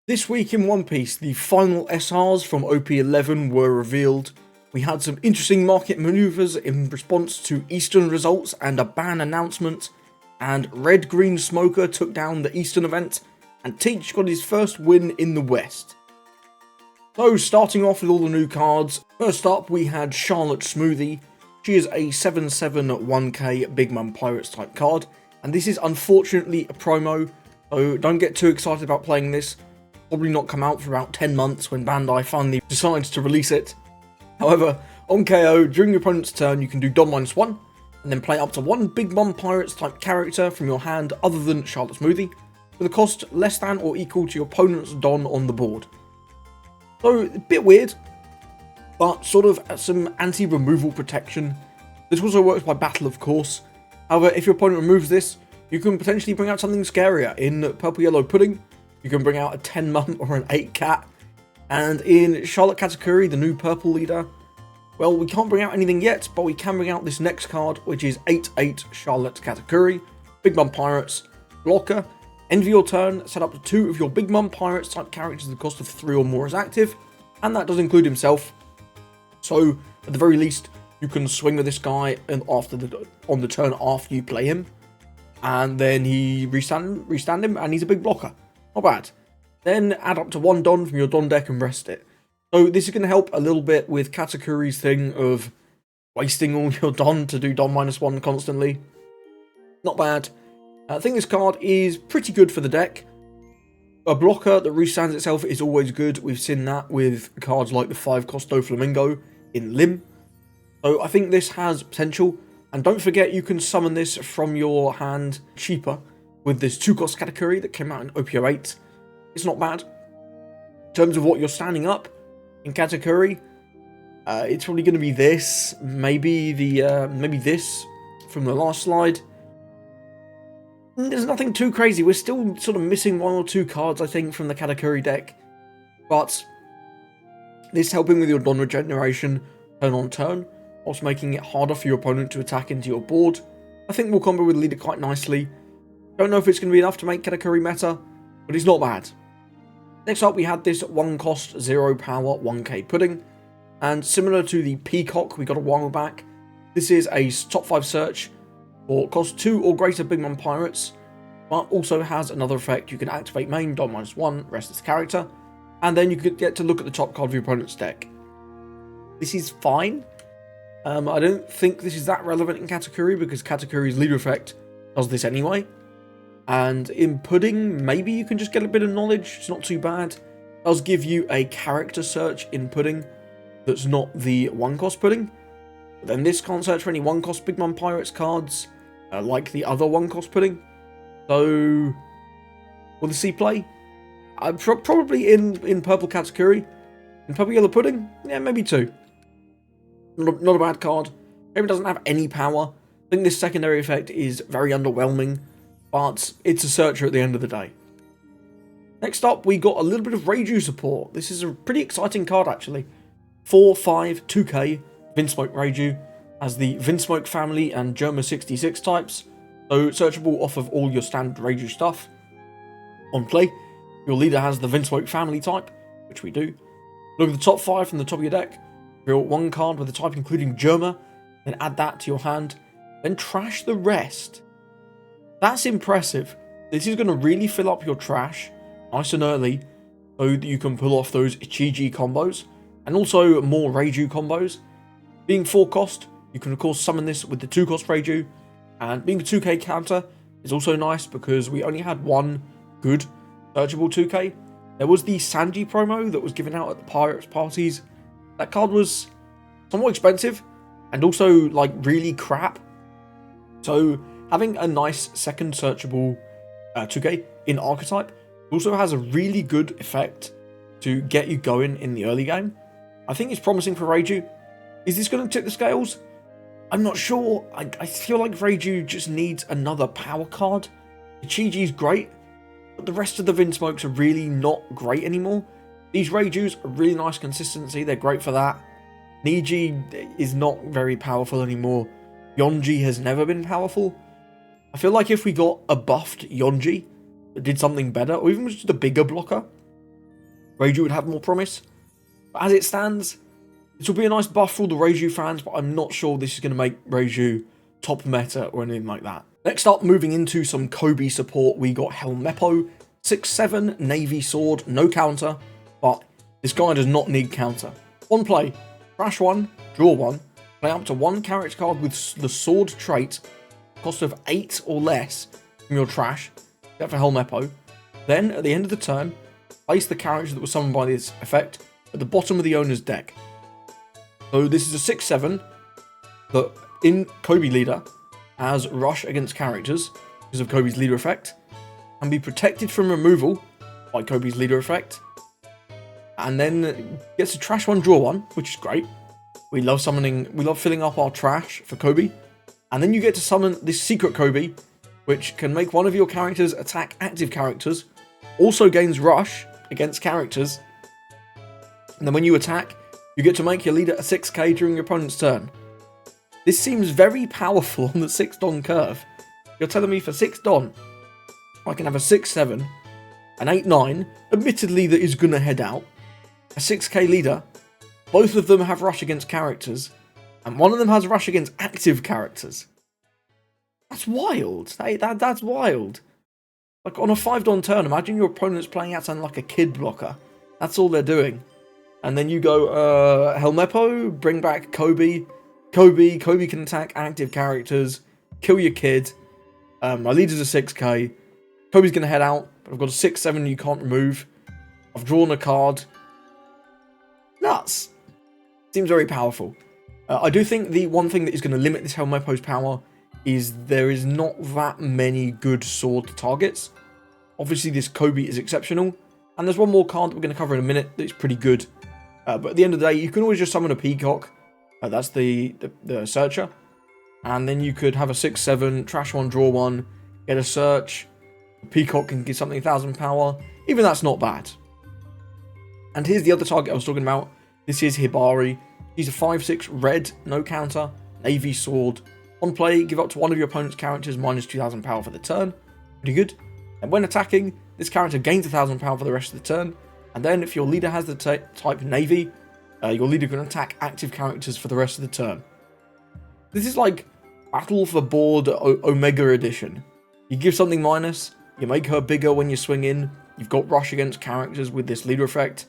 This week in One Piece, the final SRs from OP11 were revealed. We had some interesting market maneuvers in response to Eastern results and a ban announcement, and Red Green Smoker took down the Eastern event, and Teach got his first win in the West. So starting off with all the new cards, first up we had Charlotte Smoothie. She is a 7/7 1k Big Mum Pirates type card, and this is unfortunately a promo, so don't get too excited about playing this. Probably not come out for about 10 months when Bandai finally decides to release it. However, on KO, during your opponent's turn, you can do Don -1, and then play up to one Big Mum Pirates type character from your hand other than Charlotte Smoothie, with a cost less than or equal to your opponent's Don on the board. So, a bit weird, but sort of some anti-removal protection. This also works by battle, of course. However, if your opponent removes this, you can potentially bring out something scarier. In Purple Yellow Pudding, you can bring out a 10 Mum or an 8 Cat. And in Charlotte Katakuri, the new purple leader, well, we can't bring out anything yet, but we can bring out this next card, which is 8/8 Charlotte Katakuri, Big Mum Pirates, blocker. End of your turn, set up to 2 of your Big Mum Pirates type characters at the cost of 3 or more as active, and that does include himself. So, at the very least, you can swing with this guy on the turn after you play him, and then he restand him, and he's a big blocker. Not bad. Then add up to 1 Don from your Don deck and rest it. So this is going to help a little bit with Katakuri's thing of wasting all your Don to do Don -1 constantly. Not bad. I think this card is pretty good for the deck. A blocker that restands itself is always good. We've seen that with cards like the 5-cost Doflamingo in Lim. So I think this has potential. And don't forget you can summon this from your hand cheaper with this 2-cost Katakuri that came out in OP08. It's not bad. In terms of what you're standing up in Katakuri, it's probably going to be this, maybe this from the last slide. There's nothing too crazy. We're still sort of missing 1 or 2 cards, I think, from the Katakuri deck. But this helping with your Don regeneration turn on turn, also making it harder for your opponent to attack into your board. I think will combo with leader quite nicely. Don't know if it's going to be enough to make Katakuri meta, but it's not bad. Next up we had this 1-cost 0 power 1k pudding, and similar to the Peacock we got a while back, this is a top 5 search for cost 2 or greater Big Mum Pirates, but also has another effect. You can activate main Don -1, rest this character, and then you could get to look at the top card of your opponent's deck. This is fine. I don't think this is that relevant in Katakuri because Katakuri's leader effect does this anyway. And in Pudding, maybe you can just get a bit of knowledge. It's not too bad. It does give you a character search in Pudding that's not the 1-cost Pudding. But then this can't search for any 1-cost Big Mum Pirates cards like the other 1-cost Pudding. So, will the C play? Probably in Purple Katakuri. In Purple Yellow Pudding? Yeah, maybe 2. Not a bad card. Maybe it doesn't have any power. I think this secondary effect is very underwhelming, but it's a searcher at the end of the day. Next up, we got a little bit of Reiju support. This is a pretty exciting card, actually. 4/5 2k Vinsmoke Reiju as the Vinsmoke family and Germa 66 types, so searchable off of all your standard Reiju stuff. On play, your leader has the Vinsmoke family type, which we do. Look at the top 5 from the top of your deck. Draw 1 card with a type including Germa, then add that to your hand, then trash the rest. That's impressive. This is going to really fill up your trash nice and early so that you can pull off those Ichiji combos and also more Reiju combos. Being 4 cost, you can of course summon this with the 2-cost Reiju, and being a 2k counter is also nice because we only had 1 good searchable 2k. There was the Sanji promo that was given out at the Pirates parties. That card was somewhat expensive and also like really crap. So having a nice second searchable 2k in Archetype also has a really good effect to get you going in the early game. I think it's promising for Reiju. Is this going to tip the scales? I'm not sure. I feel like Reiju just needs another power card. Ichiji's great, but the rest of the Vinsmokes are really not great anymore. These Reijus are really nice consistency. They're great for that. Niji is not very powerful anymore. Yonji has never been powerful. I feel like if we got a buffed Yonji that did something better, or even just a bigger blocker, Reiju would have more promise. But as it stands, this will be a nice buff for all the Reiju fans, but I'm not sure this is going to make Reiju top meta or anything like that. Next up, moving into some Kobe support, we got Helmeppo, 6/7, Navy Sword, no counter, but this guy does not need counter. One play, trash one, draw one, play up to one character card with the sword trait, cost of 8 or less from your trash, except for Helmeppo. Then, at the end of the turn, place the character that was summoned by this effect at the bottom of the owner's deck. So this is a 6/7 that in Kobe leader has rush against characters because of Kobe's leader effect, can be protected from removal by Kobe's leader effect, and then gets a trash one, draw one, which is great. We love filling up our trash for Kobe. And then you get to summon this secret Kobe, which can make one of your characters attack active characters, also gains rush against characters, and then when you attack, you get to make your leader a 6k during your opponent's turn. This seems very powerful on the 6 Don curve. You're telling me for 6 Don, I can have a 6/7, an 8/9, admittedly that is going to head out, a 6k leader, both of them have rush against characters, and one of them has rush against active characters. That's wild. That's wild. Like on a 5 Don turn, imagine your opponent's playing out something like a kid blocker. That's all they're doing. And then you go, Helmeppo, bring back Kobe. Kobe can attack active characters, kill your kid. My leader's a 6k. Kobe's going to head out, but I've got a 6/7 you can't remove. I've drawn a card. Nuts. Seems very powerful. I do think the one thing that is going to limit this Helmeppo's power is there is not that many good sword targets. Obviously, this Kobe is exceptional. And there's one more card that we're going to cover in a minute that's pretty good. But at the end of the day, you can always just summon a Peacock. That's the Searcher. And then you could have a 6/7, trash one, draw one, get a Search. Peacock can give something 1000 power. Even that's not bad. And here's the other target I was talking about. This is Hibari. He's a 5/6 red, no counter, Navy Sword. On play, give up to one of your opponent's characters minus 2000 power for the turn. Pretty good. And when attacking, this character gains 1000 power for the rest of the turn. And then if your leader has the type Navy, your leader can attack active characters for the rest of the turn. This is like Battle for Board Omega Edition. You give something minus, you make her bigger when you swing in, you've got rush against characters with this leader effect.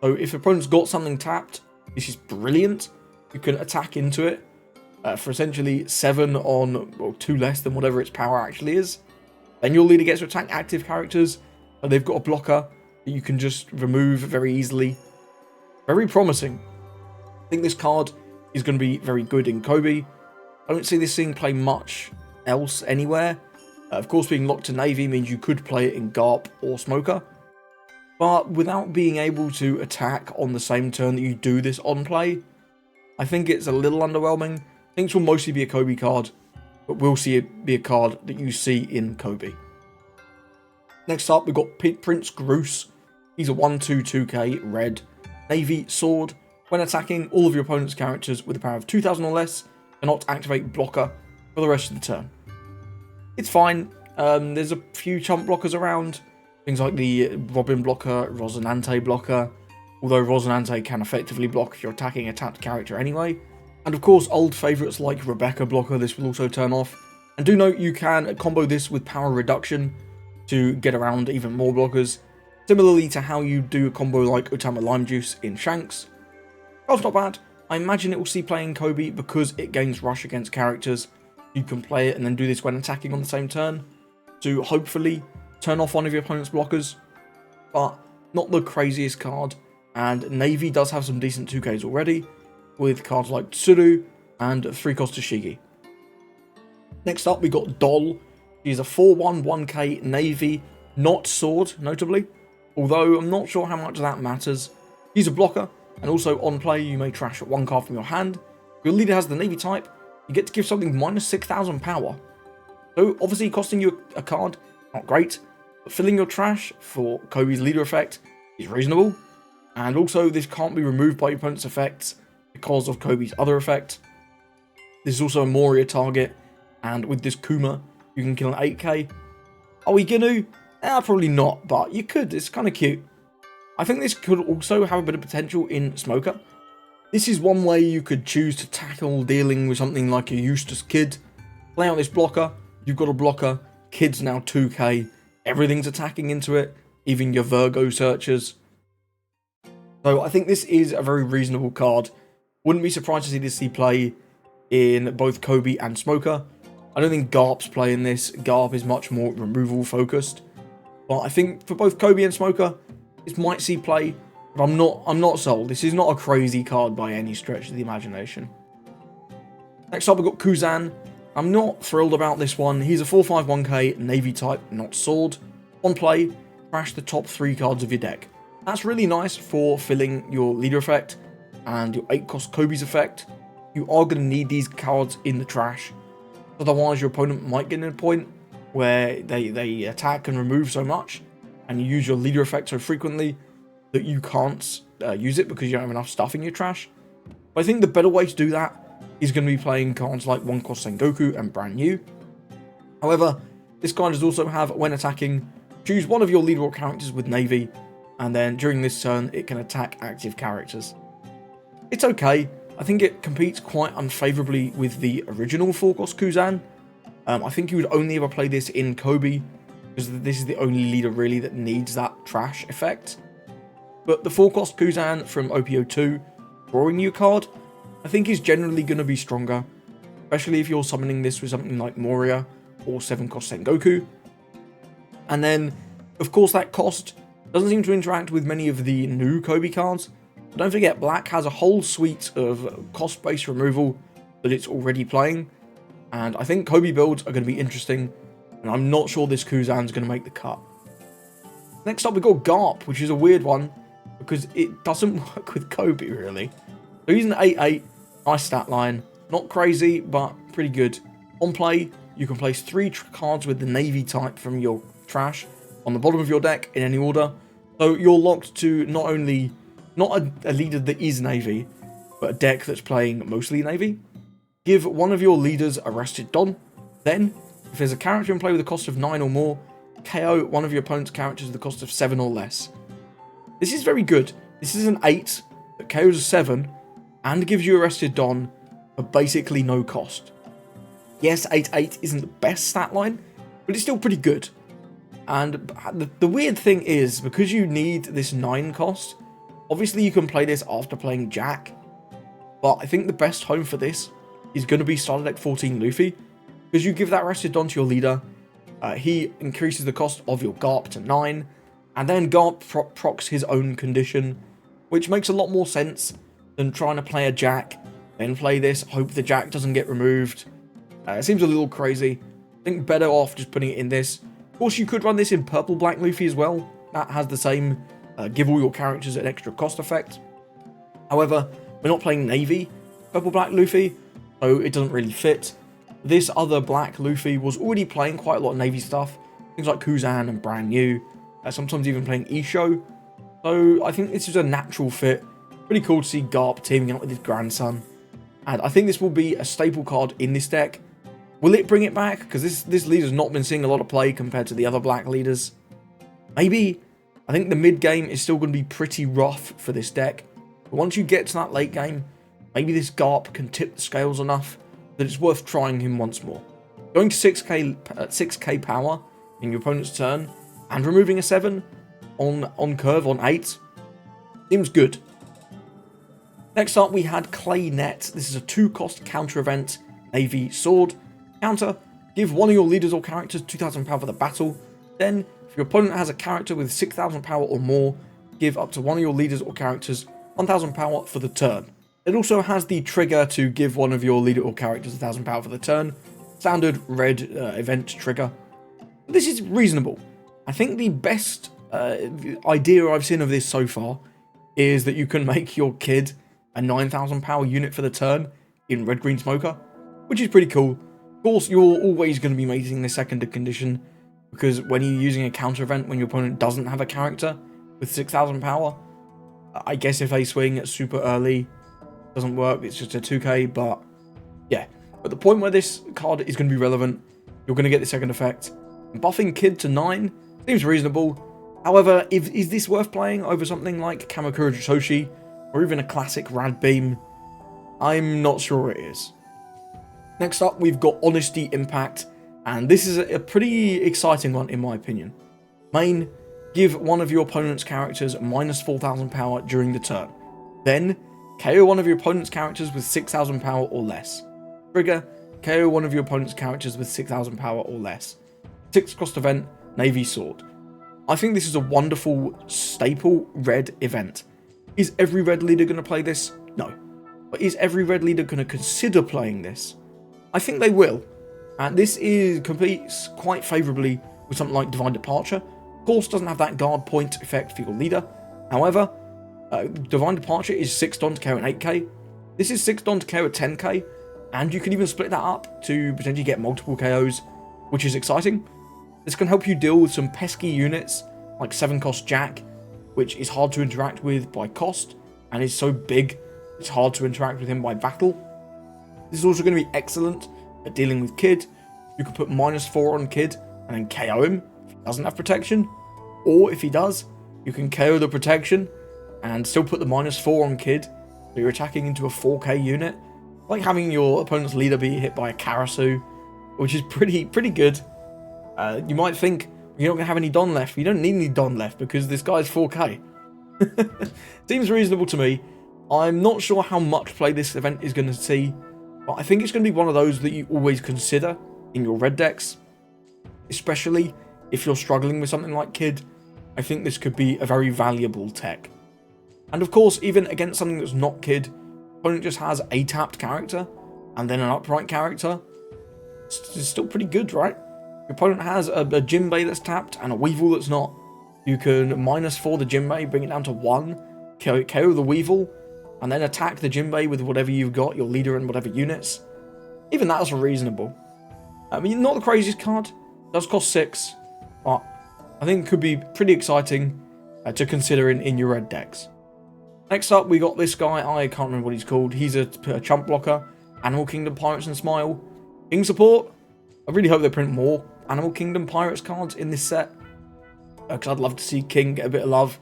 So if your opponent's got something tapped, this is brilliant. You can attack into it for essentially 7 on, or 2 less than whatever its power actually is. Then your leader gets to attack active characters, and they've got a blocker that you can just remove very easily. Very promising. I think this card is going to be very good in Kobe. I don't see this thing play much else anywhere. Of course, being locked to Navy means you could play it in Garp or Smoker. But without being able to attack on the same turn that you do this on play, I think it's a little underwhelming. I think this will mostly be a Kobe card, but we'll see it be a card that you see in Kobe. Next up, we've got Prince Groose. He's a 1/2/2k red Navy Sword. When attacking, all of your opponent's characters with a power of 2000 or less cannot activate blocker for the rest of the turn. It's fine. There's a few chump blockers around. Things like the Robin blocker, Rosinante blocker. Although Rosinante can effectively block if you're attacking a tapped character anyway. And of course, old favourites like Rebecca blocker, this will also turn off. And do note, you can combo this with power reduction to get around even more blockers. Similarly to how you do a combo like Utama Lime Juice in Shanks. That's not bad. I imagine it will see play in Kobe because it gains rush against characters. You can play it and then do this when attacking on the same turn to hopefully turn off one of your opponent's blockers. But not the craziest card. And Navy does have some decent 2Ks already with cards like Tsuru and 3-cost Shigi. Next up we got Doll. She's a 4/1/1k Navy, not sword, notably. Although I'm not sure how much that matters. He's a blocker, and also on play you may trash 1 card from your hand. If your leader has the Navy type, you get to give something minus 6000 power. So obviously costing you a card, not great, but filling your trash for Kobe's leader effect is reasonable. And also this can't be removed by your opponent's effects because of Kobe's other effect. This is also a Moria target, and with this Kuma, you can kill an 8k. Are we gonna? Probably not, but you could. It's kind of cute. I think this could also have a bit of potential in Smoker. This is one way you could choose to tackle dealing with something like a Eustace Kid. Play out this blocker, you've got a blocker, Kid's now 2k, everything's attacking into it, even your Virgo searchers. So I think this is a very reasonable card. Wouldn't be surprised to see this play in both Kobe and Smoker. I don't think Garp's playing this. Garp is much more removal focused. But I think for both Kobe and Smoker, this might see play. But I'm not sold. This is not a crazy card by any stretch of the imagination. Next up, we've got Kuzan. I'm not thrilled about this one. He's a 4/5/1k Navy type, not sword. On play, crash the top 3 cards of your deck. That's really nice for filling your leader effect and your 8-cost Kobe's effect. You are going to need these cards in the trash. Otherwise, your opponent might get in a point where they attack and remove so much, and you use your leader effect so frequently that you can't use it because you don't have enough stuff in your trash. But I think the better way to do that is going to be playing cards like 1-cost Sengoku and Brand New. However, this card does also have, when attacking, choose one of your leader characters with Navy, and then during this turn, it can attack active characters. It's okay. I think it competes quite unfavorably with the original 4-cost Kuzan. I think you would only ever play this in Kobe, because this is the only leader really that needs that trash effect. But the 4-cost Kuzan from OP02, drawing you a card, I think is generally going to be stronger, especially if you're summoning this with something like Moria or 7-cost Sengoku. And then, of course, that cost doesn't seem to interact with many of the new Kobe cards. But don't forget, Black has a whole suite of cost-based removal that it's already playing. And I think Kobe builds are going to be interesting, and I'm not sure this Kuzan's going to make the cut. Next up, we've got Garp, which is a weird one, because it doesn't work with Kobe, really. So he's an 8/8, nice stat line. Not crazy, but pretty good. On play, you can place 3 cards with the Navy type from your trash on the bottom of your deck in any order. So you're locked to not only not a leader that is Navy, but a deck that's playing mostly Navy. Give one of your leaders Arrested Don. Then, if there's a character in play with a cost of 9 or more, KO one of your opponent's characters with a cost of 7 or less. This is very good. This is an 8 that KOs a 7 and gives you Arrested Don for basically no cost. Yes, 8/8 isn't the best stat line, but it's still pretty good. And the weird thing is, because you need this 9 cost, obviously you can play this after playing Jack, but I think the best home for this is going to be starter deck 14 Luffy, because you give that Arrested Don to your leader, he increases the cost of your Garp to 9, and then Garp procs his own condition, which makes a lot more sense than trying to play a Jack, then play this, hope the Jack doesn't get removed. It seems a little crazy. I think better off just putting it in this. Of course, you could run this in Purple Black Luffy as well. That has the same give all your characters an extra cost effect. However, we're not playing Navy Purple Black Luffy, so it doesn't really fit. This other Black Luffy was already playing quite a lot of Navy stuff, things like Kuzan and Brand New, sometimes even playing Isho. So I think this is a natural fit. Pretty cool to see Garp teaming up with his grandson. And I think this will be a staple card in this deck. Will it bring it back? Because this leader's not been seeing a lot of play compared to the other Black leaders. Maybe. I think the mid game is still going to be pretty rough for this deck. But once you get to that late game, maybe this Garp can tip the scales enough that it's worth trying him once more. Going to 6k power in your opponent's turn and removing a 7 on curve on 8 seems good. Next up, we had Clay Net. This is a 2-cost counter event, Navy Sword. Counter, give one of your leaders or characters 2,000 power for the battle. Then, if your opponent has a character with 6,000 power or more, give up to one of your leaders or characters 1,000 power for the turn. It also has the trigger to give one of your leader or characters 1,000 power for the turn. Standard red event trigger. This is reasonable. I think the best idea I've seen of this so far is that you can make your kid a 9,000 power unit for the turn in Red Green Smoker, which is pretty cool. Of course, you're always going to be making the second condition, because when you're using a counter event when your opponent doesn't have a character with 6,000 power, I guess if they swing super early, doesn't work, it's just a 2k, but yeah. At the point where this card is going to be relevant, you're going to get the second effect. Buffing Kid to 9 seems reasonable. However, is this worth playing over something like Kamakura Jotoshi, or even a classic Rad Beam? I'm not sure it is. Next up, we've got Honesty Impact, and this is a pretty exciting one in my opinion. Main, give one of your opponent's characters minus 4,000 power during the turn. Then, KO one of your opponent's characters with 6,000 power or less. Trigger, KO one of your opponent's characters with 6,000 power or less. 6 cost event, Navy Sword. I think this is a wonderful staple red event. Is every red leader going to play this? No. But is every red leader going to consider playing this? I think they will. And this competes quite favourably with something like Divine Departure. Of course, doesn't have that guard point effect for your leader. However, Divine Departure is 6 Don to KO at 8k. This is 6 Don to KO at 10k. And you can even split that up to potentially get multiple KOs, which is exciting. This can help you deal with some pesky units like 7 cost Jack, which is hard to interact with by cost, and is so big it's hard to interact with him by battle. This is also going to be excellent at dealing with Kid. You can put -4 on Kid and then KO him if he doesn't have protection, or if he does, you can KO the protection and still put the -4 on Kid, so you're attacking into a 4k unit. Like having your opponent's leader be hit by a Karasu, which is pretty good. You might think you're not going to have any Don left. You don't need any Don left because this guy's 4k. Seems reasonable to me. I'm not sure how much play this event is going to see, but I think it's going to be one of those that you always consider in your red decks, especially if you're struggling with something like Kid. I think this could be a very valuable tech. And of course, even against something that's not Kid, opponent just has a tapped character and then an upright character. It's still pretty good, right? Your opponent has a Jinbei that's tapped and a Weevil that's not. You can -4 the Jinbei, bring it down to 1, KO the Weevil, and then attack the Jinbei with whatever you've got, your leader and whatever units. Even that's reasonable. I mean, not the craziest card, does cost 6, but I think it could be pretty exciting to consider in your red decks. Next up, we got this guy, I can't remember what he's called. He's a chump blocker, Animal Kingdom Pirates and Smile. King support, I really hope they print more Animal Kingdom Pirates cards in this set, because I'd love to see King get a bit of love.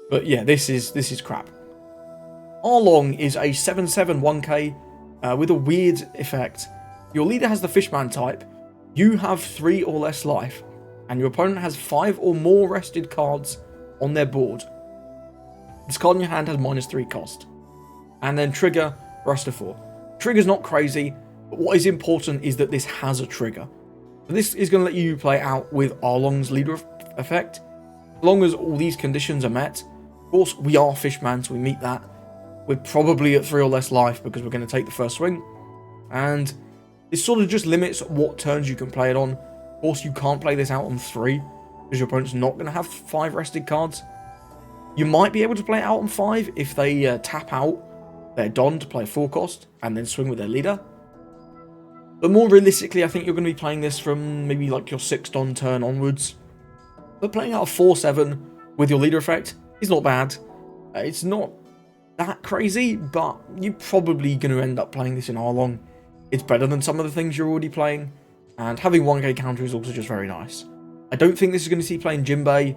But yeah, this is crap. Arlong is a 7/7 1k with a weird effect. Your leader has the Fishman type, you have 3 or less life, and your opponent has 5 or more rested cards on their board. This card in your hand has -3 cost. And then trigger, rest of 4. Trigger's not crazy, but what is important is that this has a trigger. This is going to let you play out with Arlong's leader effect, as long as all these conditions are met. Of course, we are Fishman, so we meet that. We're probably at 3 or less life because we're going to take the first swing. And this sort of just limits what turns you can play it on. Of course, you can't play this out on 3, because your opponent's not going to have 5 rested cards. You might be able to play it out on 5 if they tap out their Don to play a 4 cost and then swing with their leader. But more realistically, I think you're going to be playing this from maybe like your 6 Don turn onwards. But playing out a 4/7 with your leader effect is not bad. It's not that crazy, but you're probably going to end up playing this in Arlong. It's better than some of the things you're already playing, and having 1k counter is also just very nice. I don't think this is going to see playing Jinbei.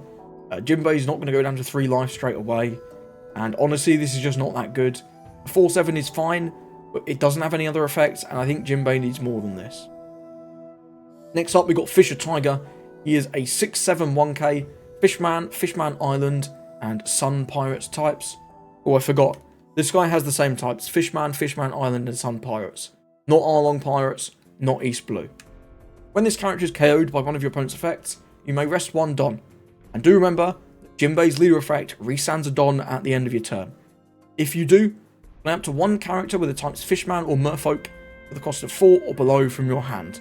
Jinbei is not going to go down to 3 life straight away, and honestly, this is just not that good. A 4/7 is fine, but it doesn't have any other effects, and I think Jinbei needs more than this. Next up, we got Fisher Tiger. He is a 6/7 1k, Fishman Island, and Sun Pirates types. Oh, I forgot. This guy has the same types, Fishman Island, and Sun Pirates. Not Arlong Pirates, not East Blue. When this character is KO'd by one of your opponent's effects, you may rest 1 Don. And do remember, that Jinbei's leader effect resands a Don at the end of your turn. If you do, play up to 1 character with the types Fishman or Merfolk with a cost of 4 or below from your hand.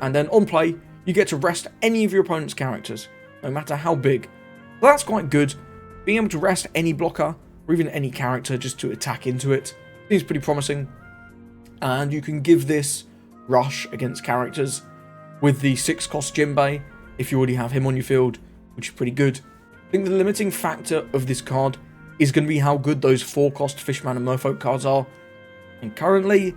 And then on play, you get to rest any of your opponent's characters, no matter how big. So that's quite good. Being able to rest any blocker, or even any character just to attack into it, seems pretty promising. And you can give this rush against characters with the 6 cost Jinbei, if you already have him on your field, which is pretty good. I think the limiting factor of this card is going to be how good those 4 cost Fishman and Merfolk cards are. And currently,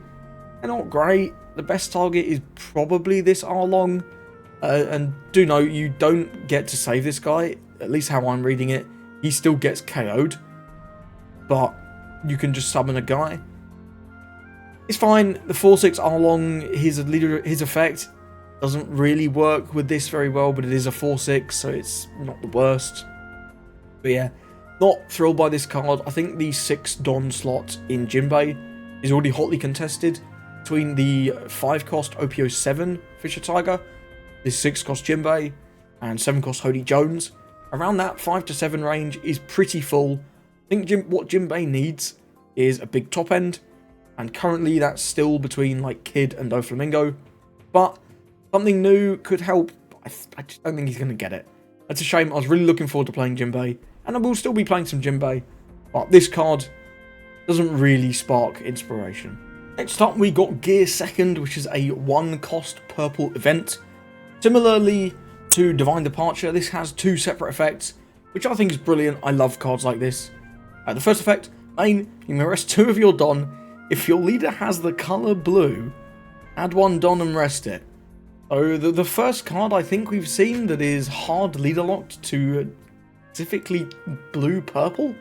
they're not great. The best target is probably this Arlong. And do note, you don't get to save this guy at least how I'm reading it, he still gets KO'd, but you can just summon a guy. It's fine. The 4/6 Arlong, his effect doesn't really work with this very well, but it is a 4/6, so it's not the worst. But yeah, not thrilled by this card. I think the 6 Don slot in Jinbei is already hotly contested between the 5-cost OP07 Fisher Tiger, the 6-cost Jinbei, and 7-cost Hody Jones. Around that 5 to 7 range is pretty full. I think what Jinbei needs is a big top end, and currently that's still between like Kid and Doflamingo, but something new could help. I just don't think he's going to get it. That's a shame. I was really looking forward to playing Jinbei, and I will still be playing some Jinbei, but this card doesn't really spark inspiration. Next up, we got Gear Second, which is a 1-cost purple event. Similarly to Divine Departure, this has 2 separate effects, which I think is brilliant. I love cards like this. The first effect, main, you may rest 2 of your Don. If your leader has the colour blue, add 1 Don and rest it. So the first card I think we've seen that is hard leader locked to specifically blue-purple?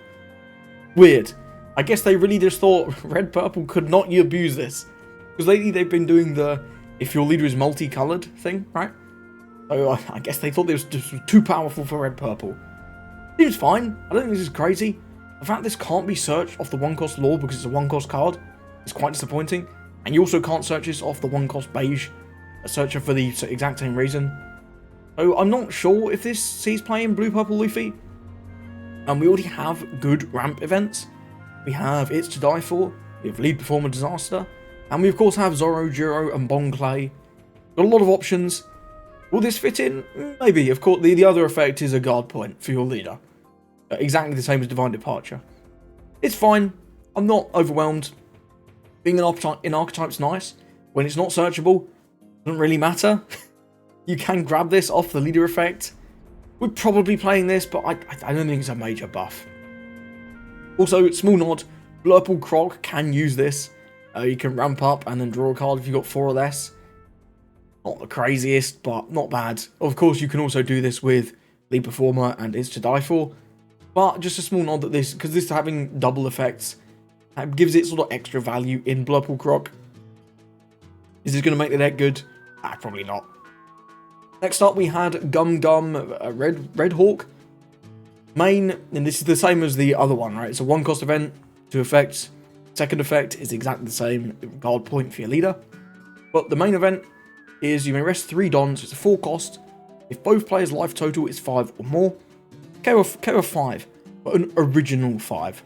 Weird. I guess they really just thought red-purple could not abuse this. Because lately they've been doing the if your leader is multicolored thing, right? So I guess they thought this was too powerful for red-purple. Seems fine. I don't think this is crazy. The fact this can't be searched off the 1-cost lore because it's a 1-cost card is quite disappointing. And you also can't search this off the 1-cost beige, a searcher for the exact same reason. So I'm not sure if this sees play in blue-purple Luffy. And we already have good ramp events. We have It's to Die For, we have Lead Performer Disaster, and we of course have Zoro, Jiro, and Bon Clay. Got a lot of options. Will this fit in? Maybe. Of course, the other effect is a guard point for your leader. Exactly the same as Divine Departure. It's fine. I'm not overwhelmed. Being an archetype's nice. When it's not searchable, doesn't really matter. You can grab this off the leader effect. We're probably playing this, but I don't think it's a major buff. Also, small nod, Blurple Croc can use this. You can ramp up and then draw a card if you've got 4 or less. Not the craziest, but not bad. Of course, you can also do this with Lead Performer and It's to Die For. But just a small nod that this, because this having double effects, gives it sort of extra value in Blurple Croc. Is this going to make the deck good? Probably not. Next up, we had Gum Gum Red Hawk. Main, and this is the same as the other one, right? It's a 1-cost event, 2 effects. Second effect is exactly the same, guard point for your leader. But the main event is you may rest 3 Dons, it's a 4-cost. If both players' life total is 5 or more, KO of 5, but an original 5.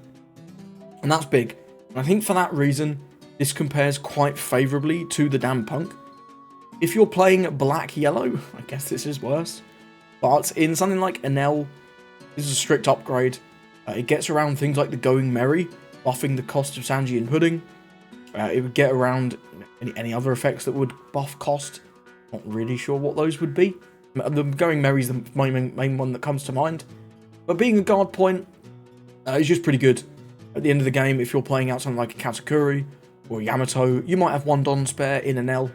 And that's big. And I think for that reason, this compares quite favourably to the Damn Punk. If you're playing black-yellow, I guess this is worse. But in something like Enel, this is a strict upgrade. It gets around things like the Going Merry, buffing the cost of Sanji and Pudding. It would get around any other effects that would buff cost. Not really sure what those would be. The Going Merry is the main one that comes to mind. But being a guard point is just pretty good. At the end of the game, if you're playing out something like a Katakuri or a Yamato, you might have 1 Don spare in an L,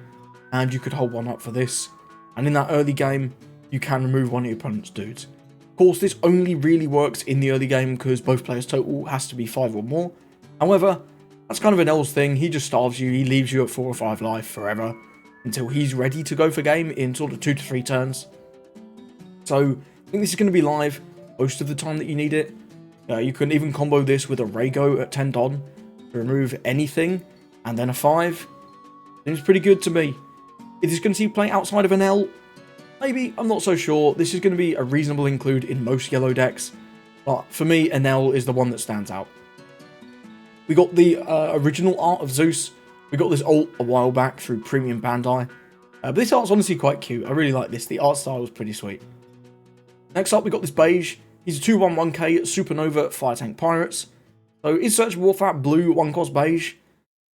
and you could hold 1 up for this. And in that early game, you can remove 1 of your opponent's dudes. Of course, this only really works in the early game because both players' total has to be 5 or more. However, that's kind of an L's thing. He just starves you. He leaves you at 4 or 5 life forever until he's ready to go for game in sort of 2 to 3 turns. So I think this is going to be live most of the time that you need it. You can even combo this with a Rego at 10 Don to remove anything and then a 5. Seems pretty good to me. Is this going to see play outside of an L? Maybe, I'm not so sure. This is going to be a reasonable include in most yellow decks, but for me, Enel is the one that stands out. We got the original art of Zeus. We got this alt a while back through Premium Bandai. But this art's honestly quite cute. I really like this. The art style was pretty sweet. Next up, we got this beige. He's a 2/1/1k Supernova Fire Tank Pirates. So is searchable for that blue 1-cost beige?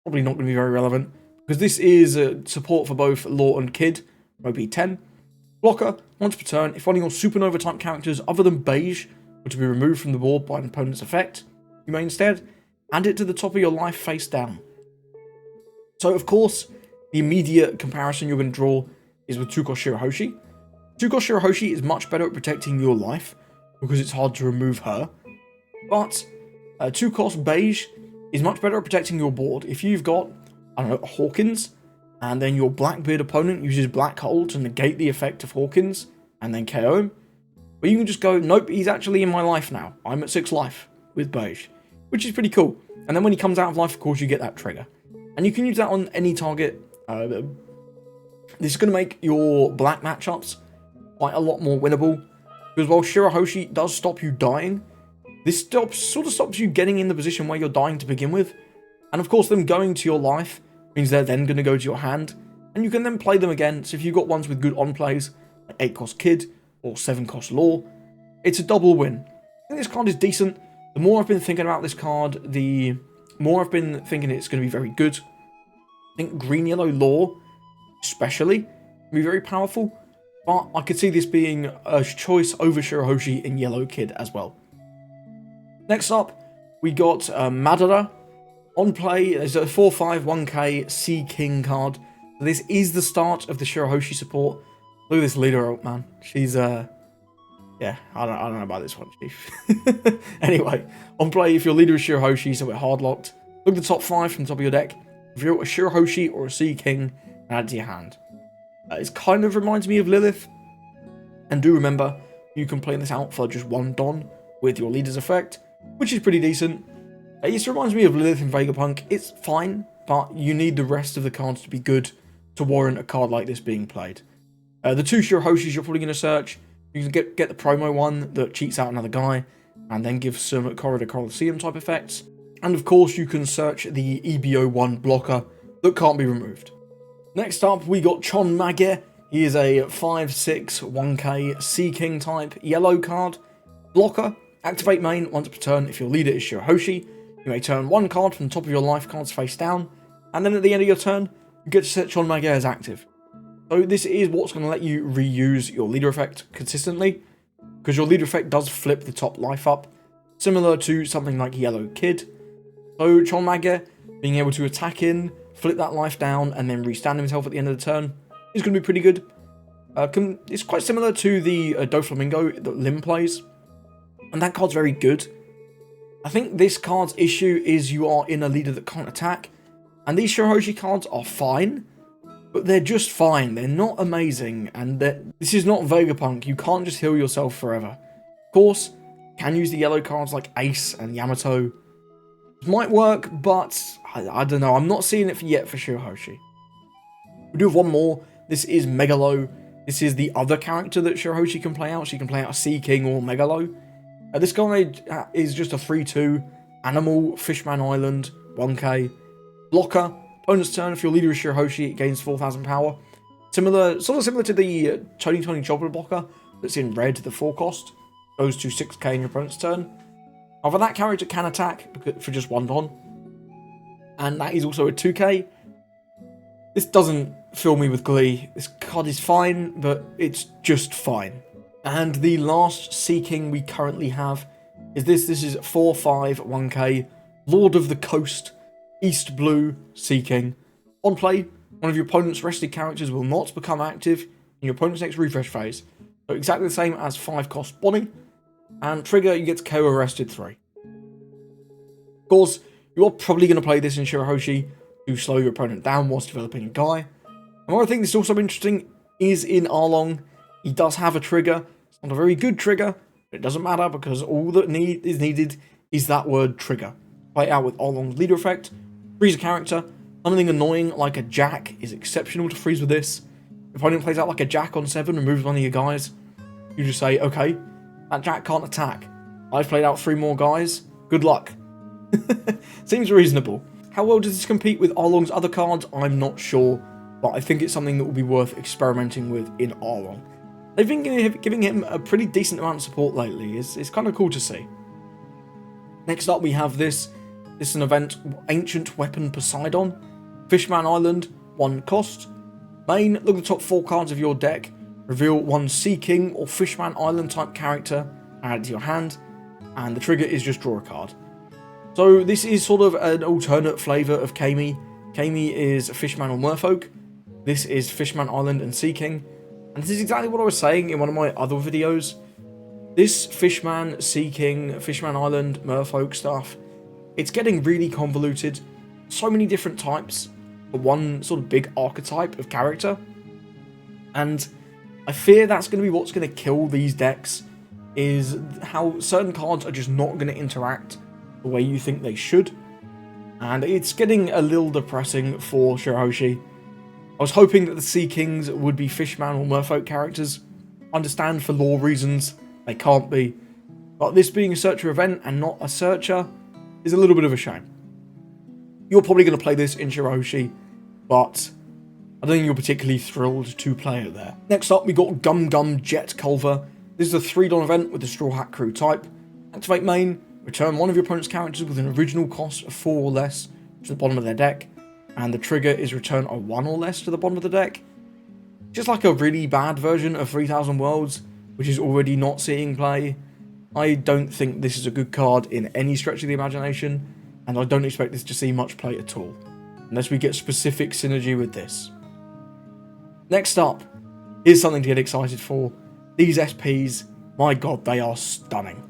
Probably not going to be very relevant, because this is support for both Law and Kid, OP10. Blocker, once per turn, if one of your Supernova type characters other than beige were to be removed from the board by an opponent's effect, you may instead add it to the top of your life face down. So of course, the immediate comparison you're going to draw is with 2-cost Shirahoshi. 2-cost Shirahoshi is much better at protecting your life, because it's hard to remove her. But 2-cost beige is much better at protecting your board. If you've got, I don't know, Hawkins, and then your Blackbeard opponent uses Black Hole to negate the effect of Hawkins, and then KO him, but you can just go, nope, he's actually in my life now. I'm at 6 life with beige, which is pretty cool. And then when he comes out of life, of course, you get that trigger. And you can use that on any target. This is going to make your black matchups quite a lot more winnable. Because while Shirahoshi does stop you dying, this sort of stops you getting in the position where you're dying to begin with. And of course, them going to your life means they're then going to go to your hand. And you can then play them again. So if you've got ones with good on-plays, like 8-cost Kid or 7-cost Law, it's a double win. I think this card is decent. The more I've been thinking about this card, the more I've been thinking it's going to be very good. I think Green-Yellow Law, especially, will be very powerful. But I could see this being a choice over Shirahoshi in Yellow Kid as well. Next up, we got Madara. On play, there's a 4/5 1k Sea King card. So this is the start of the Shirahoshi support. Look at this leader out, man. She's, yeah, I don't know about this one, Chief. Anyway, on play, if your leader is Shirahoshi, so we're hard locked, look at the top 5 from the top of your deck. Reveal a Shirahoshi or a Sea King and add to your hand. It kind of reminds me of Lilith. And do remember, you can play this out for just 1 Don with your leader's effect, which is pretty decent. It reminds me of Lilith and Vegapunk. It's fine, but you need the rest of the cards to be good to warrant a card like this being played. The 2 Shirahoshis you're probably going to search, you can get the promo one that cheats out another guy, and then gives some Corridor Coliseum type effects. And of course, you can search the EB01 blocker that can't be removed. Next up, we got Chon Mage. He is a 5/6 1k Sea King type yellow card. Blocker, activate main once per turn if your leader is Shirahoshi. You may turn 1 card from the top of your life cards face down, and then at the end of your turn, you get to set Chon Mage as active. So this is what's going to let you reuse your leader effect consistently, because your leader effect does flip the top life up, similar to something like Yellow Kid. So Chon Mage, being able to attack in, flip that life down, and then restand himself at the end of the turn is going to be pretty good. It's quite similar to the Doflamingo that Lim plays, and that card's very good. I think this card's issue is you are in a leader that can't attack, and these Shirahoshi cards are fine, but they're just fine. They're not amazing, and this is not Vegapunk. You can't just heal yourself forever. Of course, you can use the yellow cards like Ace and Yamato. It might work, but I don't know. I'm not seeing it yet for Shirahoshi. We do have one more. This is Megalo. This is the other character that Shirahoshi can play out. She can play out a Sea King or Megalo. This guy is just a 3/2 animal, Fishman Island, 1k. Blocker, opponent's turn, if your leader is Shirahoshi, it gains 4,000 power. Sort of similar to the Tony Chopper blocker that's in red, the 4-cost. Goes to 6k in your opponent's turn. However, that character can attack for just 1 Don. And that is also a 2k. This doesn't fill me with glee. This card is fine, but it's just fine. And the last Sea King we currently have is this. This is 4/5 1k Lord of the Coast East Blue Sea King. On play, one of your opponent's rested characters will not become active in your opponent's next refresh phase. So exactly the same as 5-cost Bonnie. And trigger, you get to KO arrested 3. Of course, you are probably going to play this in Shirahoshi to slow your opponent down whilst developing a guy. And what I think is also interesting is in Arlong, he does have a trigger. It's not a very good trigger, but it doesn't matter because all that is needed is that word trigger. Play it out with Arlong's leader effect, freeze a character. Something annoying like a Jack is exceptional to freeze with this. If opponent plays out like a Jack on 7 and removes one of your guys, you just say, okay, that Jack can't attack. I've played out 3 more guys. Good luck. Seems reasonable. How well does this compete with Arlong's other cards? I'm not sure, but I think it's something that will be worth experimenting with in Arlong. They've been giving him a pretty decent amount of support lately. It's kind of cool to see. Next up we have this. This is an event, Ancient Weapon Poseidon. Fishman Island, 1 cost. Main, look at the top 4 cards of your deck. Reveal 1 Sea King or Fishman Island type character, add it to your hand, and the trigger is just draw a card. So this is sort of an alternate flavour of Kami. Kami is Fishman or Merfolk. This is Fishman Island and Sea King. And this is exactly what I was saying in one of my other videos. This Fishman, Sea King, Fishman Island, Merfolk stuff, it's getting really convoluted. So many different types for one sort of big archetype of character. And I fear that's going to be what's going to kill these decks, is how certain cards are just not going to interact the way you think they should. And it's getting a little depressing for Shirahoshi. I was hoping that the Sea Kings would be Fishman or Merfolk characters. Understand for lore reasons, they can't be. But this being a Searcher event and not a Searcher is a little bit of a shame. You're probably going to play this in Shirahoshi, but I don't think you're particularly thrilled to play it there. Next up, we got Gum Gum Jet Culver. This is a $3 event with the Straw Hat Crew type. Activate main, return one of your opponent's characters with an original cost of 4 or less to the bottom of their deck, and the trigger is return a 1 or less to the bottom of the deck. Just like a really bad version of 3000 Worlds, which is already not seeing play. I don't think this is a good card in any stretch of the imagination, and I don't expect this to see much play at all, unless we get specific synergy with this. Next up, here's something to get excited for. These SPs, my god, they are stunning.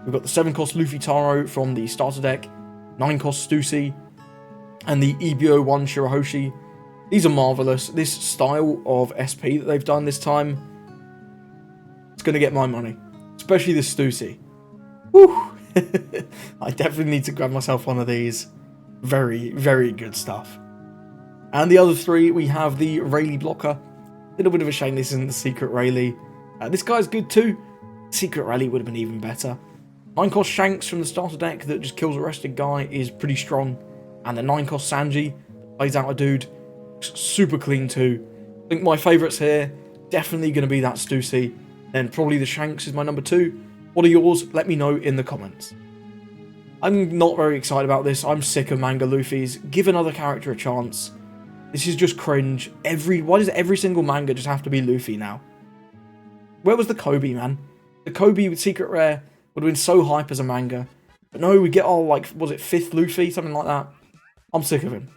We've got the 7-cost Luffy Taro from the starter deck, 9-cost Stussy, and the EB01 Shirahoshi. These are marvellous. This style of SP that they've done this time, it's going to get my money. Especially the Stussy. Woo! I definitely need to grab myself one of these. Very, very good stuff. And the other three, we have the Rayleigh blocker. A little bit of a shame this isn't the Secret Rayleigh. This guy's good too. Secret Rayleigh would have been even better. 9-cost Shanks from the starter deck that just kills a rested guy is pretty strong. And the 9-cost Sanji that plays out a dude, super clean too. I think my favourites here, definitely going to be that Stussy. Then probably the Shanks is my number 2. What are yours? Let me know in the comments. I'm not very excited about this. I'm sick of manga Luffy's. Give another character a chance. This is just cringe. Why does every single manga just have to be Luffy now? Where was the Kobe, man? The Kobe with Secret Rare would have been so hype as a manga. But no, we get our, like, was it 5th Luffy? Something like that. I'm sick of him.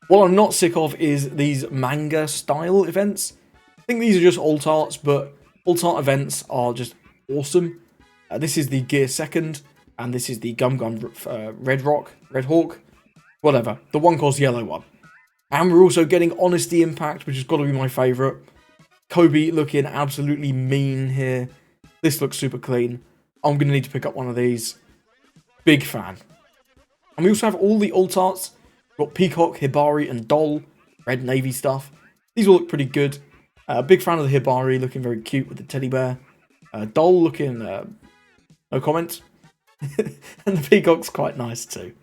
What I'm not sick of is these manga style events. I think these are just alt arts, but alt art events are just awesome. This is the Gear 2nd, and this is the Gum Gum Red Hawk, whatever, the 1-cost yellow one. And we're also getting Honesty Impact, which has got to be my favourite. Kobe looking absolutely mean here. This looks super clean. I'm going to need to pick up one of these. Big fan. And we also have all the alt arts. We've got Peacock, Hibari, and Doll. Red Navy stuff. These all look pretty good. Big fan of the Hibari, looking very cute with the teddy bear. Doll looking, no comment. And the Peacock's quite nice too.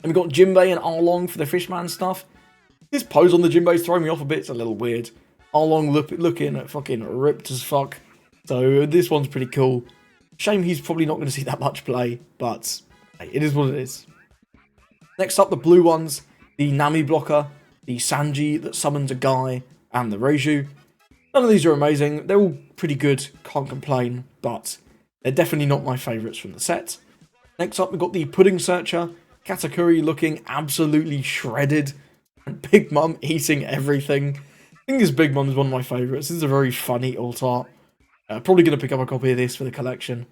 And we've got Jinbei and Arlong for the Fishman stuff. This pose on the Jinbei's throwing me off a bit. It's a little weird. Arlong looking fucking ripped as fuck. So this one's pretty cool. Shame he's probably not going to see that much play, but hey, it is what it is. Next up, the blue ones. The Nami blocker, the Sanji that summons a guy, and the Reiju. None of these are amazing. They're all pretty good, can't complain, but they're definitely not my favourites from the set. Next up, we've got the Pudding Searcher. Katakuri looking absolutely shredded. And Big Mum eating everything. I think this Big Mum is one of my favourites. This is a very funny alt art. Probably going to pick up a copy of this for the collection.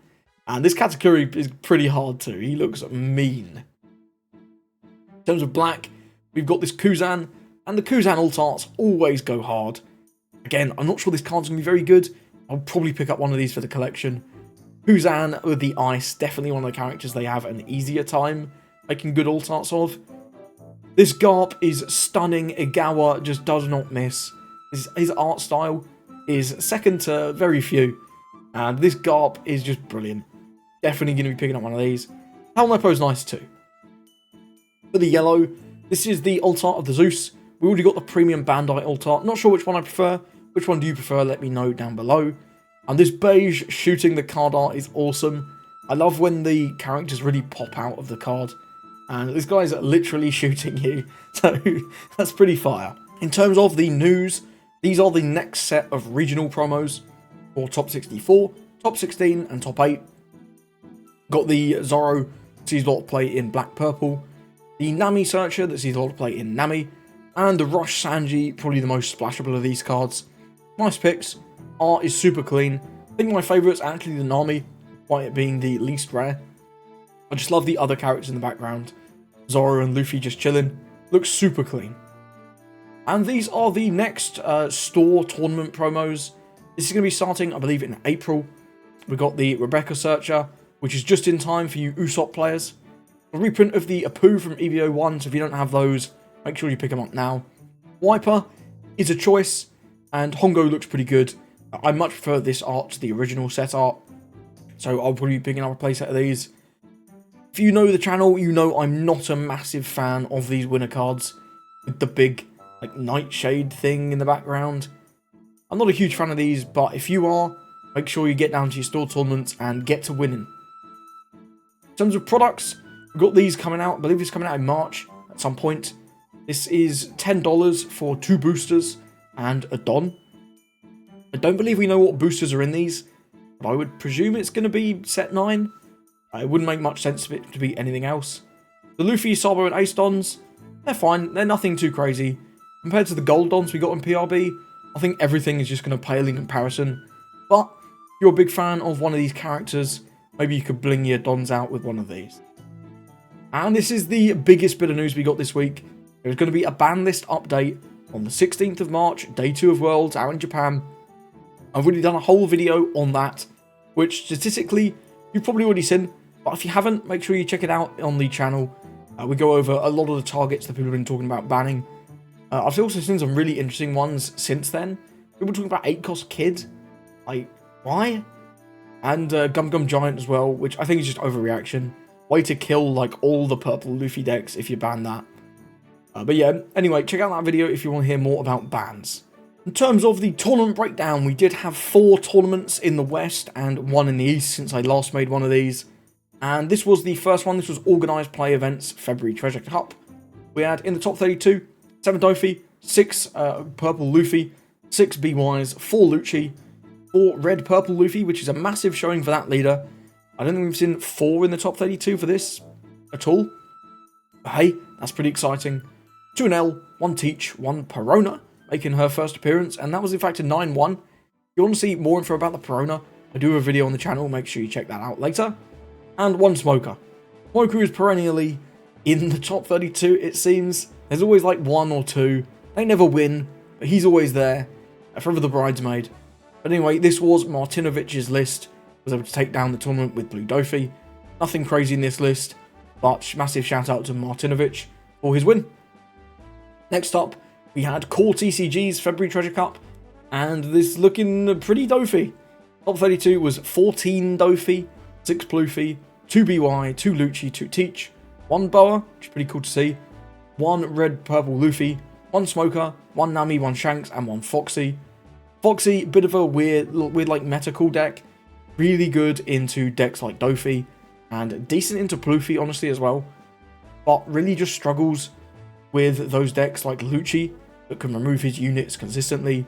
And this Katakuri is pretty hard too. He looks mean. In terms of black, we've got this Kuzan. And the Kuzan alt arts always go hard. Again, I'm not sure this card's going to be very good. I'll probably pick up one of these for the collection. Kuzan with the ice, definitely one of the characters they have an easier time making good alt arts of. This Garp is stunning. Igawa just does not miss. His art style is second to very few. And this Garp is just brilliant. Definitely going to be picking up one of these. Helmepo's nice too. For the yellow, this is the alt art of the Zeus. We already got the premium Bandai alt art. Not sure which one I prefer. Which one do you prefer? Let me know down below. And this beige shooting the card art is awesome. I love when the characters really pop out of the card. And this guy's literally shooting you. So that's pretty fire. In terms of the news, these are the next set of regional promos for Top 64, Top 16 and Top 8. Got the Zoro that sees a lot of play in Black Purple. The Nami Searcher that sees a lot of play in Nami. And the Rush Sanji, probably the most splashable of these cards. Nice picks. Art is super clean. I think my favourite's actually the Nami, despite it being the least rare. I just love the other characters in the background. Zoro and Luffy just chilling. Looks super clean. And these are the next store tournament promos. This is going to be starting, I believe, in April. We've got the Rebecca Searcher, which is just in time for you Usopp players. A reprint of the Apu from EB01, so if you don't have those, make sure you pick them up now. Wiper is a choice, and Hongo looks pretty good. I much prefer this art to the original set art, so I'll probably be picking up a playset of these. If you know the channel, you know I'm not a massive fan of these winner cards with the big like nightshade thing in the background. I'm not a huge fan of these, but if you are, make sure you get down to your store tournaments and get to winning. In terms of products, we've got these coming out. I believe it's coming out in March at some point. This is $10 for 2 boosters and a Don. I don't believe we know what boosters are in these, but I would presume it's going to be set 9. It wouldn't make much sense for it to be anything else. The Luffy, Sabo, and Ace Dons, they're fine. They're nothing too crazy. Compared to the Gold Dons we got in PRB, I think everything is just going to pale in comparison. But if you're a big fan of one of these characters, maybe you could bling your Dons out with one of these. And this is the biggest bit of news we got this week. There's going to be a ban list update on the 16th of March, Day 2 of Worlds, out in Japan. I've already done a whole video on that, which statistically, you've probably already seen. But if you haven't, make sure you check it out on the channel. We go over a lot of the targets that people have been talking about banning. I've also seen some really interesting ones since then. People talking about 8-cost Kid. Like, why? And Gum Gum Giant as well, which I think is just overreaction. Way to kill, like, all the purple Luffy decks if you ban that. But yeah, anyway, check out that video if you want to hear more about bans. In terms of the tournament breakdown, we did have 4 tournaments in the West and 1 in the East since I last made one of these. And this was the first one. This was Organised Play Events February Treasure Cup. We had in the top 32, 7 Dofi, 6 purple Luffy, 6 BYs, 4 Lucci, 4 red purple Luffy, which is a massive showing for that leader. I don't think we've seen 4 in the top 32 for this at all. But hey, that's pretty exciting. 2 L, 1 Teach, 1 Perona, making her first appearance, and that was in fact a 9-1. If you want to see more info about the Perona, I do have a video on the channel, make sure you check that out later. And 1 Smoker. Smoker is perennially in the top 32, it seems. There's always like 1 or 2. They never win, but he's always there. Forever the bridesmaid. But anyway, this was Martinovic's list. Was able to take down the tournament with Blue Dofi. Nothing crazy in this list, but massive shout out to Martinovic for his win. Next up, we had Core TCG's February Treasure Cup, and this looking pretty Dofi. Top 32 was 14 Dofi, 6 Pluffy, 2 BY, 2 Lucci, 2 Teach, 1 Boa, which is pretty cool to see, 1 red purple Luffy, 1 Smoker, 1 Nami, 1 Shanks, and 1 Foxy. Foxy, bit of a weird like meta cool deck, really good into decks like Dofi, and decent into Pluffy honestly as well, but really just struggles with those decks like Lucci that can remove his units consistently,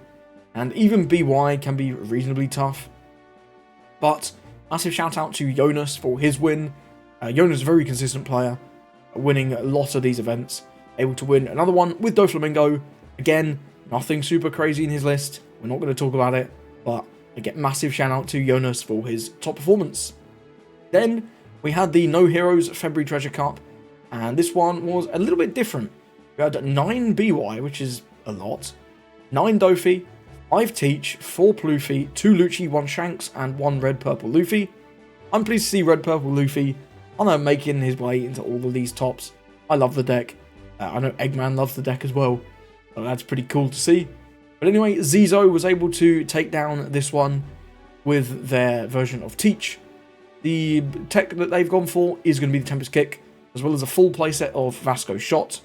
and even BY can be reasonably tough. But massive shout out to Jonas for his win. Jonas is a very consistent player, winning a lot of these events, able to win another one with Doflamingo. Again, nothing super crazy in his list, we're not going to talk about it, but I get massive shout out to Jonas for his top performance. Then we had the No Heroes February Treasure Cup, and this one was a little bit different. We had 9 BY, which is a lot, 9 Dofi, 5 Teach, 4 Pluffy, 2 Lucci, 1 Shanks, and 1 red purple Luffy. I'm pleased to see red purple Luffy, I know, making his way into all of these tops. I love the deck. I know Eggman loves the deck as well, so that's pretty cool to see. But anyway, Zizo was able to take down this one with their version of Teach. The tech that they've gone for is going to be the Tempest Kick, as well as a full playset of Vasco Shot.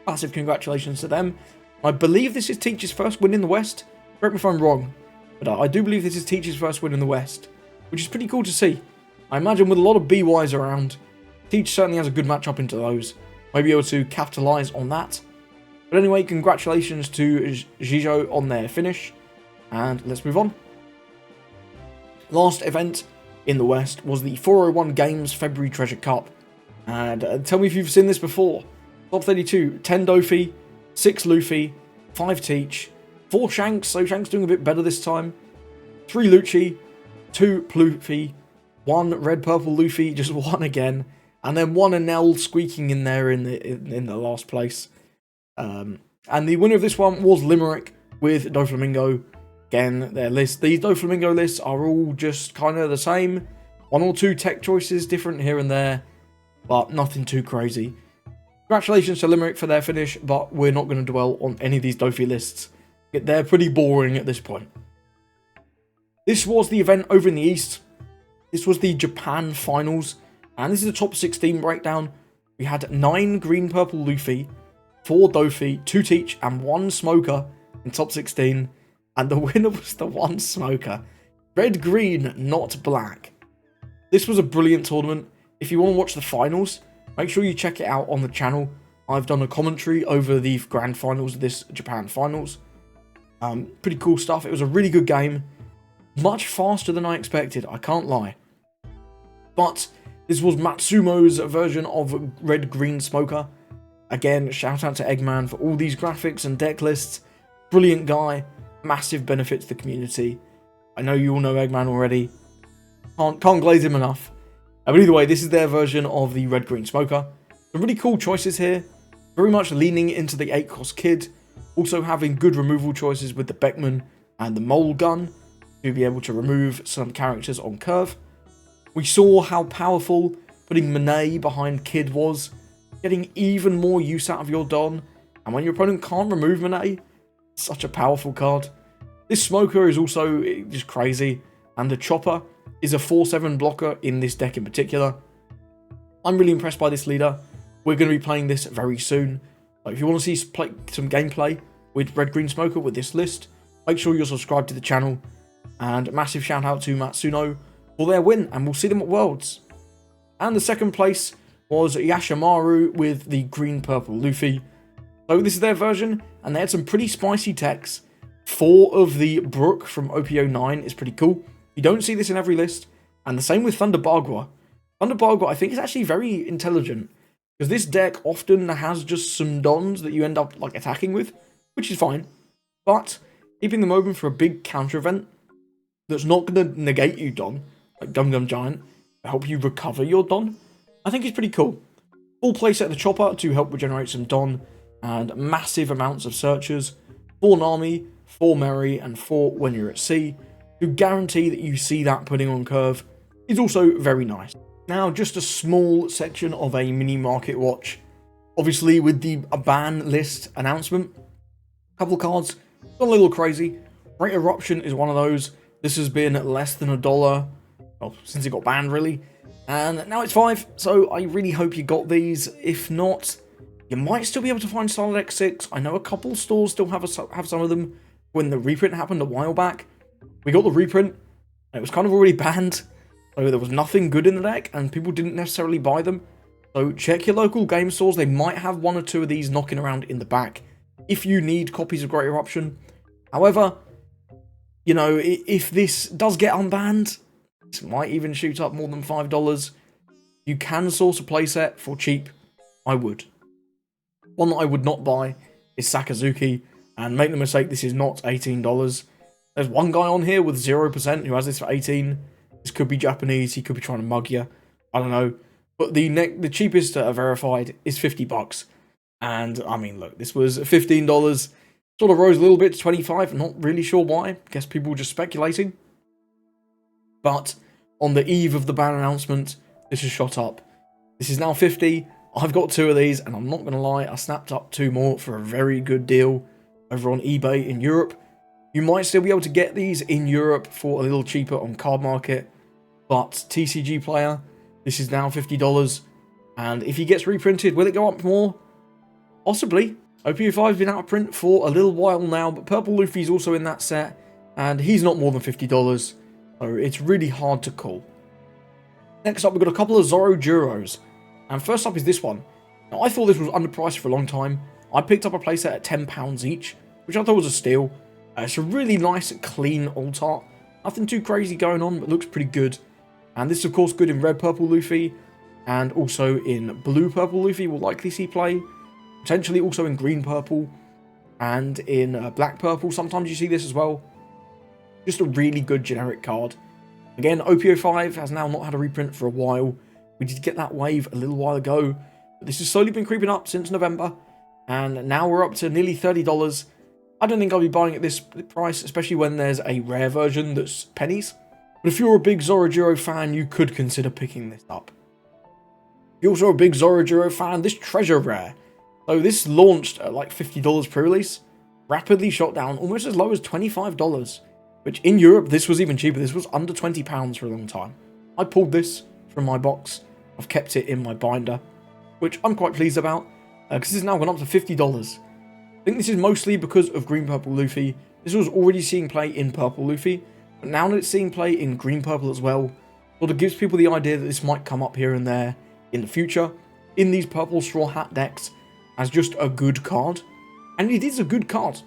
Massive congratulations to them. I believe this is Teach's first win in the West. Correct me if I'm wrong, but I do believe this is Teach's first win in the West, which is pretty cool to see. I imagine with a lot of BYs around, Teach certainly has a good matchup into those. Might be able to capitalise on that. But anyway, congratulations to Zizo on their finish, and let's move on. Last event in the West was the 401 Games February Treasure Cup, and tell me if you've seen this before. Top 32, 10 Dofi, 6 Luffy, 5 Teach, 4 Shanks, so Shanks doing a bit better this time, 3 Lucci, 2 Pluffy, 1 red purple Luffy, just 1 again, and then 1 Enel squeaking in there in the last place. And the winner of this one was Limerick with Doflamingo. Again, their list. These Doflamingo lists are all just kind of the same. 1 or 2 tech choices different here and there, but nothing too crazy. Congratulations to Limerick for their finish, but we're not going to dwell on any of these Dofi lists. They're pretty boring at this point. This was the event over in the East. This was the Japan Finals, and this is the top 16 breakdown. We had 9 green-purple Luffy, 4 Dofi, 2 Teach, and 1 Smoker in top 16, and the winner was the 1 Smoker. Red-green, not black. This was a brilliant tournament. If you want to watch the finals, make sure you check it out on the channel. I've done a commentary over the grand finals of this Japan Finals. Pretty cool stuff. It was a really good game. Much faster than I expected, I can't lie. But this was Matsumo's version of Red-Green Smoker. Again, shout out to Eggman for all these graphics and deck lists. Brilliant guy. Massive benefit to the community. I know you all know Eggman already. Can't glaze him enough. But either way, this is their version of the Red-Green Smoker. Some really cool choices here. Very much leaning into the 8-cost kid. Also having good removal choices with the Beckman and the Mole Gun to be able to remove some characters on curve. We saw how powerful putting Monet behind Kid was, getting even more use out of your Don, and when your opponent can't remove Monet, such a powerful card. This Smoker is also just crazy, and the Chopper is a 4/7 blocker in this deck in particular. I'm really impressed by this leader. We're going to be playing this very soon. If you want to see some gameplay with Red-Green Smoker with this list, make sure you're subscribed to the channel. And a massive shout out to Matsuno for their win, and we'll see them at Worlds. And the second place was Yashimaru with the green-purple Luffy. So this is their version, and they had some pretty spicy techs. 4 of the Brook from OP09 is pretty cool. You don't see this in every list, and the same with Thunder Bagua. Thunder Bagua, I think, is actually very intelligent, because this deck often has just some Dons that you end up like attacking with, which is fine. But keeping them open for a big counter event that's not going to negate you Don, like Gum Gum Giant, to help you recover your Don, I think is pretty cool. Full playset of the Chopper to help regenerate some Don, and massive amounts of Searchers, 4 Nami, 4 Mary, and 4 when you're at sea, to guarantee that you see that putting on curve is also very nice. Now, just a small section of a mini market watch. Obviously, with the ban list announcement, a couple of cards got a little crazy. Great Eruption is one of those. This has been less than $1, well, since it got banned, really. And now it's 5, so I really hope you got these. If not, you might still be able to find Solid X6. I know a couple stores still have some of them when the reprint happened a while back. We got the reprint, and it was kind of already banned. So there was nothing good in the deck, and people didn't necessarily buy them. So check your local game stores. They might have 1 or 2 of these knocking around in the back if you need copies of Great Eruption. However, you know, if this does get unbanned, this might even shoot up more than $5. You can source a playset for cheap. I would. One that I would not buy is Sakazuki, and make no mistake, this is not $18. There's one guy on here with 0% who has this for 18. This could be Japanese, he could be trying to mug you. I don't know. But the cheapest verified is $50. And, I mean, look, this was $15. Sort of rose a little bit to 25. I'm not really sure why. Guess people were just speculating. But on the eve of the ban announcement, this has shot up. This is now 50. I've got 2 of these, and I'm not going to lie, I snapped up 2 more for a very good deal over on eBay in Europe. You might still be able to get these in Europe for a little cheaper on Card Market, but TCG Player, this is now $50. And if he gets reprinted, will it go up more? Possibly. OP05 has been out of print for a little while now, but Purple Luffy's also in that set, and he's not more than $50, so it's really hard to call. Next up, we've got a couple of Zoro Juros, and first up is this one. Now, I thought this was underpriced for a long time. I picked up a playset at £10 each, which I thought was a steal. It's a really nice, clean alt art. Nothing too crazy going on, but looks pretty good. And this is, of course, good in Red Purple Luffy, and also in Blue Purple Luffy we'll likely see play. Potentially also in Green Purple, and in Black Purple. Sometimes you see this as well. Just a really good generic card. Again, OP05 has now not had a reprint for a while. We did get that wave a little while ago, but this has slowly been creeping up since November, and now we're up to nearly $30. I don't think I'll be buying at this price, especially when there's a rare version that's pennies. But if you're a big Zorajiro fan, you could consider picking this up. If you're also a big Zorajiro fan, this treasure rare. So this launched at like $50 pre-release, rapidly shot down almost as low as $25, which in Europe, this was even cheaper. This was under £20 for a long time. I pulled this from my box. I've kept it in my binder, which I'm quite pleased about, because this has now gone up to $50. I think this is mostly because of Green Purple Luffy. This was already seeing play in Purple Luffy, but now that it's seeing play in Green Purple as well, sort of gives people the idea that this might come up here and there in the future, in these Purple Straw Hat decks, as just a good card. And it is a good card.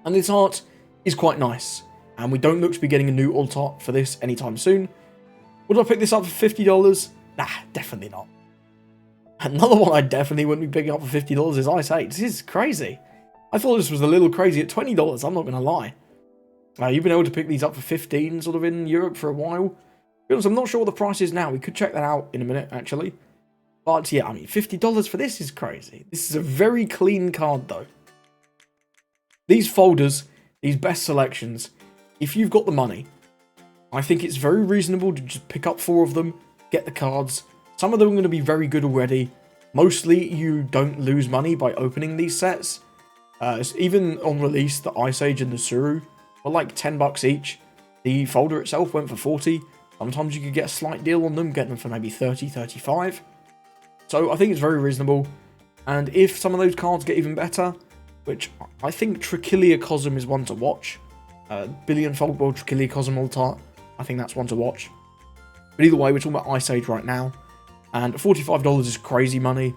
And this art is quite nice, and we don't look to be getting a new alt art for this anytime soon. Would I pick this up for $50? Nah, definitely not. Another one I definitely wouldn't be picking up for $50 is Ice 8. This is crazy. I thought this was a little crazy at $20, I'm not going to lie. You've been able to pick these up for 15 sort of in Europe for a while. To be honest, I'm not sure what the price is now. We could check that out in a minute, actually. But yeah, I mean, $50 for this is crazy. This is a very clean card, though. These folders, these best selections, if you've got the money, I think it's very reasonable to just pick up 4 of them, get the cards. Some of them are going to be very good already. Mostly, you don't lose money by opening these sets. Even on release, the Ice Age and the Suru were like $10 each. The folder itself went for 40. Sometimes you could get a slight deal on them, get them for maybe 30, 35. So I think it's very reasonable. And if some of those cards get even better, which I think Trichilia Cosm is one to watch. Billion Fold World Trichilia Cosm alt art. I think that's one to watch. But either way, we're talking about Ice Age right now. And $45 is crazy money.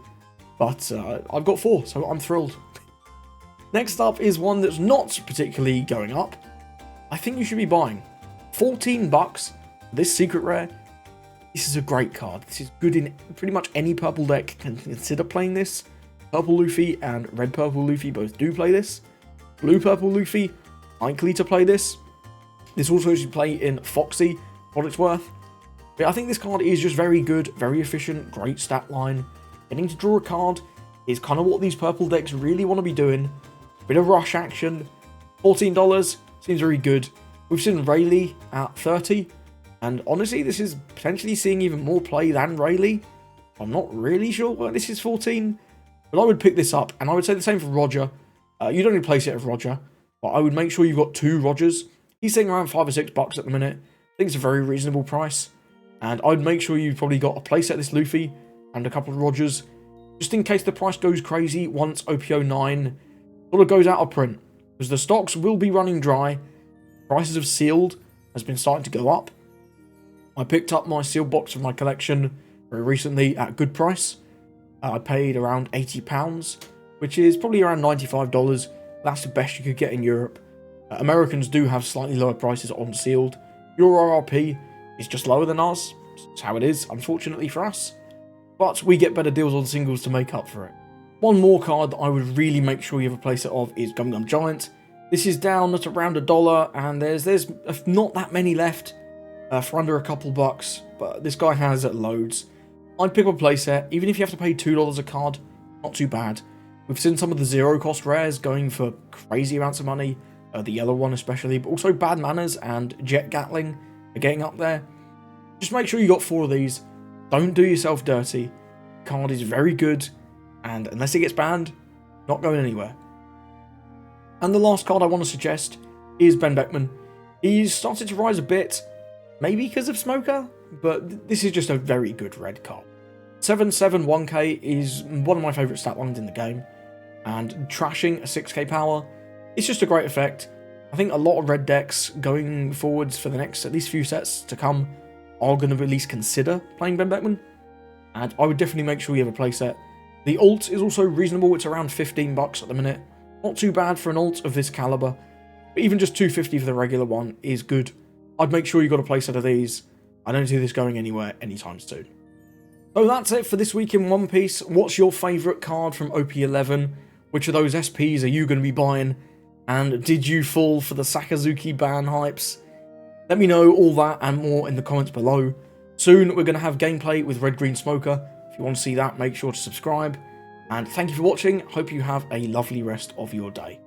But I've got 4, so I'm thrilled. Next up is one that's not particularly going up. I think you should be buying. $14. This secret rare. This is a great card. This is good in pretty much any purple deck can consider playing this. Purple Luffy and Red Purple Luffy both do play this. Blue Purple Luffy, likely to play this. This also should play in Foxy, what it's worth. But I think this card is just very good, very efficient, great stat line. Getting to draw a card is kind of what these purple decks really want to be doing. Bit of rush action. $14 seems very good. We've seen Rayleigh at $30. And honestly, this is potentially seeing even more play than Rayleigh. I'm not really sure why this is 14. But I would pick this up, and I would say the same for Roger. You don't replace it with Roger, but I would make sure you've got 2 Rogers. He's sitting around $5 or $6 at the minute. I think it's a very reasonable price. And I'd make sure you've probably got a playset this Luffy and a couple of Rogers, just in case the price goes crazy once OP09 sort of goes out of print. Because the stocks will be running dry. Prices of sealed has been starting to go up. I picked up my sealed box of my collection very recently at a good price. I paid around £80, which is probably around $95. That's the best you could get in Europe. Americans do have slightly lower prices on sealed. Your RRP is just lower than ours. That's how it is, unfortunately for us. But we get better deals on singles to make up for it. One more card that I would really make sure you have a playset of is Gum Gum Giant. This is down at around $1, and there's not that many left for under a couple bucks, but this guy has loads. I'd pick up a playset, even if you have to pay $2 a card, not too bad. We've seen some of the zero cost rares going for crazy amounts of money, the yellow one especially, but also Bad Manners and Jet Gatling are getting up there. Just make sure you got 4 of these. Don't do yourself dirty. The card is very good, and unless it gets banned, not going anywhere. And the last card I want to suggest is Ben Beckman. He's started to rise a bit, maybe because of Smoker, but this is just a very good red card. 771k is one of my favourite stat lines in the game, and trashing a 6k power, it's just a great effect. I think a lot of red decks going forwards for the next at least few sets to come are going to at least consider playing Ben Beckman, and I would definitely make sure you have a playset. The alt is also reasonable, it's around $15 at the minute. Not too bad for an alt of this caliber, but even just $250 for the regular one is good. I'd make sure you got a playset of these. I don't see this going anywhere anytime soon. So that's it for this week in One Piece. What's your favourite card from OP11? Which of those SPs are you going to be buying? And did you fall for the Sakazuki ban hypes? Let me know all that and more in the comments below. Soon we're going to have gameplay with Red Green Smoker. If you want to see that, make sure to subscribe. And thank you for watching. Hope you have a lovely rest of your day.